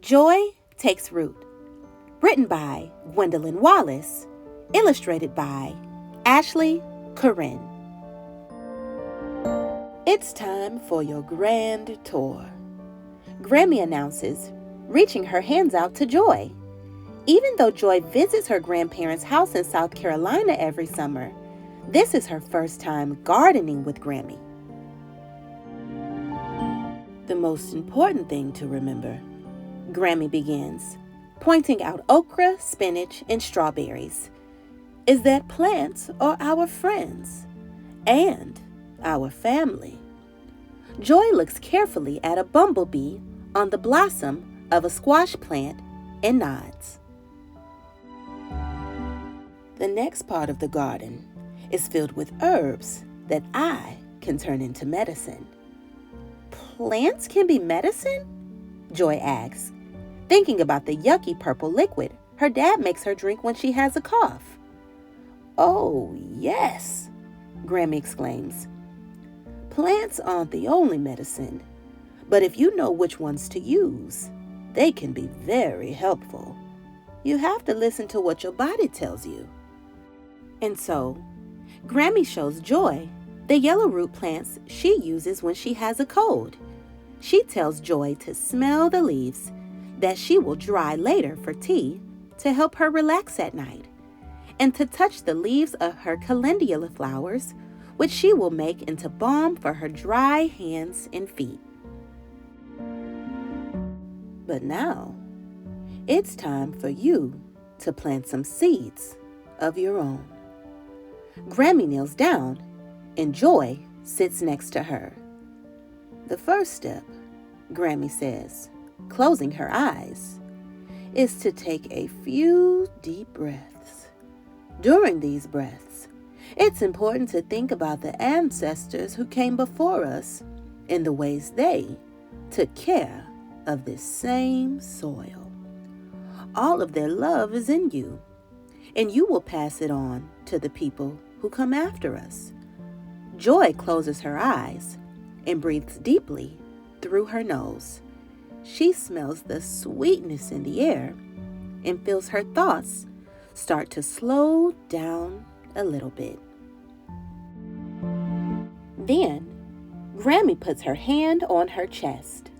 Joy Takes Root. Written by GWENDOLYN WALLACE. Illustrated by ASHLEIGH, CORRIN. It's time for your grand tour, Grammy announces, reaching her hands out to Joy. Even though Joy visits her grandparents' house in South Carolina every summer, this is her first time gardening with Grammy. The most important thing to remember, Grammy begins, pointing out okra, spinach, and strawberries, is that plants are our friends and our family. Joy looks carefully at a bumblebee on the blossom of a squash plant and nods. The next part of the garden is filled with herbs that I can turn into medicine. Plants can be medicine? Joy asks, thinking about the yucky purple liquid her dad makes her drink when she has a cough. Oh, yes, Grammy exclaims. Plants aren't the only medicine, but if you know which ones to use, they can be very helpful. You have to listen to what your body tells you. And so, Grammy shows Joy the yellow root plants she uses when she has a cold. She tells Joy to smell the leaves that she will dry later for tea to help her relax at night, and to touch the leaves of her calendula flowers, which she will make into balm for her dry hands and feet. But now, it's time for you to plant some seeds of your own. Grammy kneels down, and Joy sits next to her. The first step, Grammy says, closing her eyes, is to take a few deep breaths. During these breaths, it's important to think about the ancestors who came before us and the ways they took care of this same soil. All of their love is in you, and you will pass it on to the people who come after us. Joy closes her eyes and breathes deeply through her nose. She smells the sweetness in the air and feels her thoughts start to slow down a little bit. Then, Grammy puts her hand on her chest.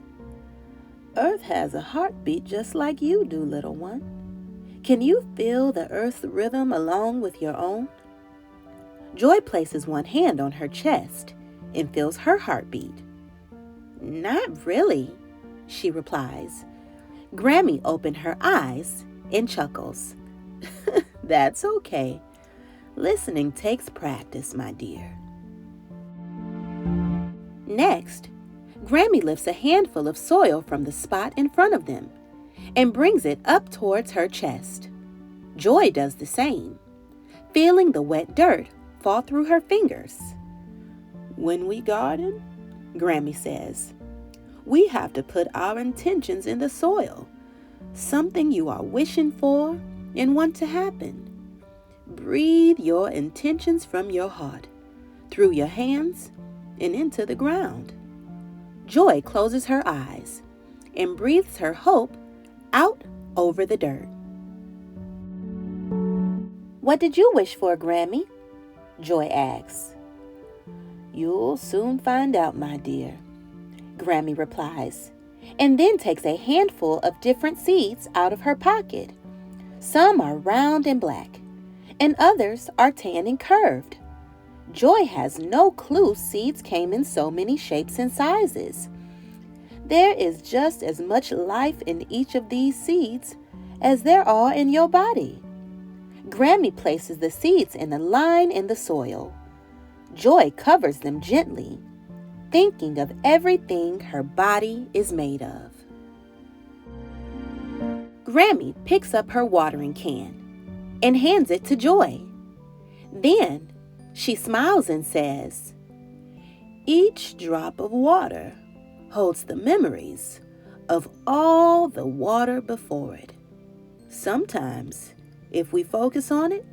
Earth has a heartbeat just like you do, little one. Can you feel the earth's rhythm along with your own? Joy places one hand on her chest and feels her heartbeat. Not really, she replies. Grammy opened her eyes and chuckles. That's okay. Listening takes practice, my dear. Next, Grammy lifts a handful of soil from the spot in front of them and brings it up towards her chest. Joy does the same, feeling the wet dirt fall through her fingers. When we garden, Grammy says, we have to put our intentions in the soil, something you are wishing for and want to happen. Breathe your intentions from your heart, through your hands, and into the ground. Joy closes her eyes and breathes her hope out over the dirt. What did you wish for, Grammy? Joy asks. You'll soon find out, my dear, Grammy replies, and then takes a handful of different seeds out of her pocket. Some are round and black, and others are tan and curved. Joy has no clue seeds came in so many shapes and sizes. There is just as much life in each of these seeds as there are in your body. Grammy places the seeds in a line in the soil. Joy covers them gently, thinking of everything her body is made of. Grammy picks up her watering can and hands it to Joy. Then she smiles and says, each drop of water holds the memories of all the water before it. Sometimes, if we focus on it,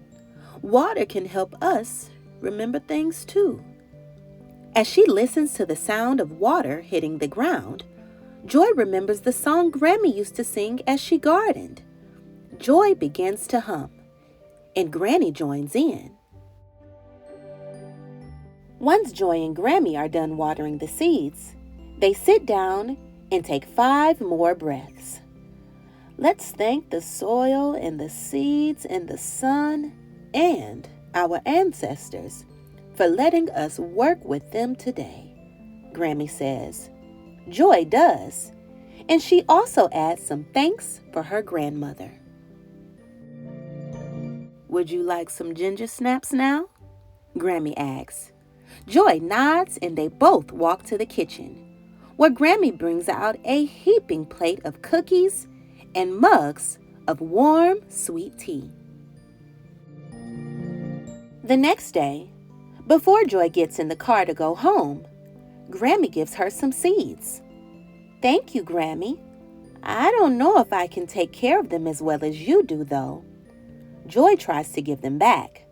water can help us remember things too. As she listens to the sound of water hitting the ground, Joy remembers the song Grammy used to sing as she gardened. Joy begins to hum, and Granny joins in. Once Joy and Grammy are done watering the seeds, they sit down and take 5 more breaths. Let's thank the soil and the seeds and the sun and our ancestors for letting us work with them today, Grammy says. Joy does, and she also adds some thanks for her grandmother. Would you like some ginger snaps now? Grammy asks. Joy nods and they both walk to the kitchen, where Grammy brings out a heaping plate of cookies and mugs of warm, sweet tea. The next day, before Joy gets in the car to go home, Grammy gives her some seeds. Thank you, Grammy. I don't know if I can take care of them as well as you do, though. Joy tries to give them back,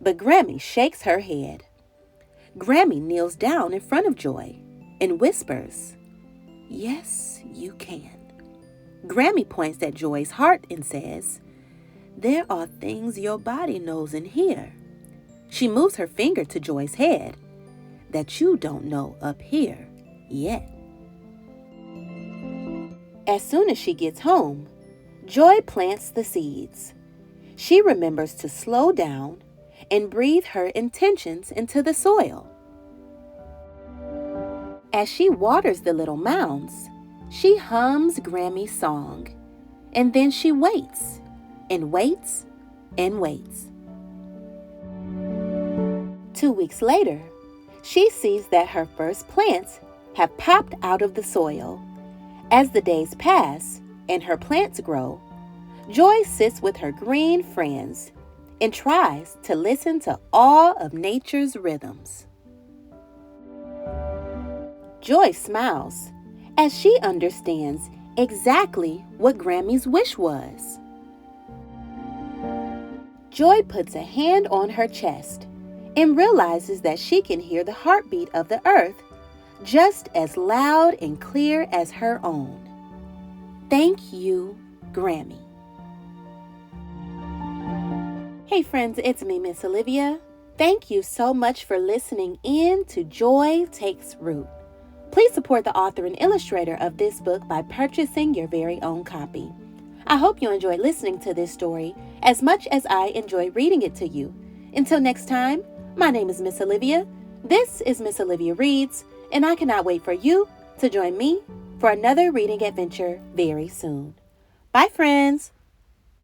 but Grammy shakes her head. Grammy kneels down in front of Joy and whispers, "Yes, you can." Grammy points at Joy's heart and says, "There are things your body knows in here." She moves her finger to Joy's head that you don't know up here yet. As soon as she gets home, Joy plants the seeds. She remembers to slow down and breathe her intentions into the soil. As she waters the little mounds, she hums Grammy's song, and then she waits and waits and waits. 2 weeks later, she sees that her first plants have popped out of the soil. As the days pass and her plants grow, Joy sits with her green friends and tries to listen to all of nature's rhythms. Joy smiles as she understands exactly what Grammy's wish was. Joy puts a hand on her chest and realizes that she can hear the heartbeat of the earth just as loud and clear as her own. Thank you, Grammy. Hey friends, it's me, Miss Olivia. Thank you so much for listening in to Joy Takes Root. Please support the author and illustrator of this book by purchasing your very own copy. I hope you enjoyed listening to this story as much as I enjoy reading it to you. Until next time, my name is Miss Olivia. This is Miss Olivia Reads, and I cannot wait for you to join me for another reading adventure very soon. Bye, friends.